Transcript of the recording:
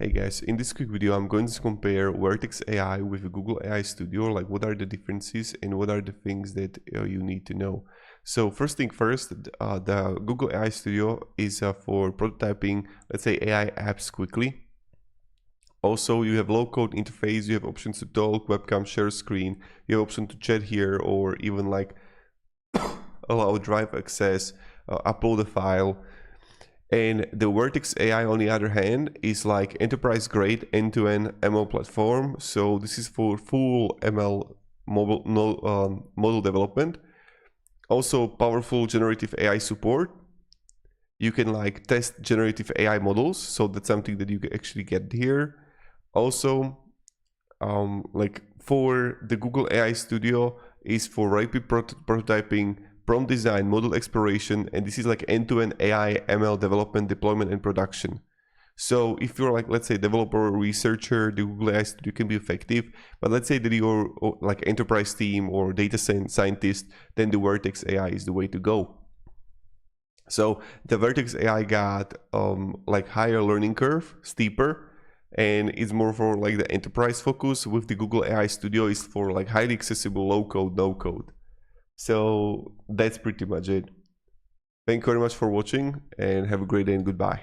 Hey guys, in this quick video I'm going to compare Vertex AI with Google AI Studio, like what are the differences and what are the things that you need to know. So first thing first, the Google AI Studio is for prototyping, let's say AI apps quickly. Also, you have low code interface, you have options to talk, webcam, share screen, you have option to chat here or even like allow drive access, upload a file. And the Vertex AI, on the other hand, is like enterprise grade end-to-end ML platform. So this is for full ML model development. Also powerful generative AI support. You can like test generative AI models. So that's something that you can actually get here. Also, like for the Google AI Studio is for rapid prototyping, prompt design, model exploration, and this is like end-to-end AI ML development, deployment, and production. So if you're like, let's say, developer or researcher, the Google AI Studio can be effective. But let's say that you're like enterprise team or data scientist, then the Vertex AI is the way to go. So the Vertex AI got like higher learning curve, steeper, and it's more for like the enterprise focus. With the Google AI Studio is for like highly accessible, low code, no code. So that's pretty much it. Thank you very much for watching and have a great day and goodbye.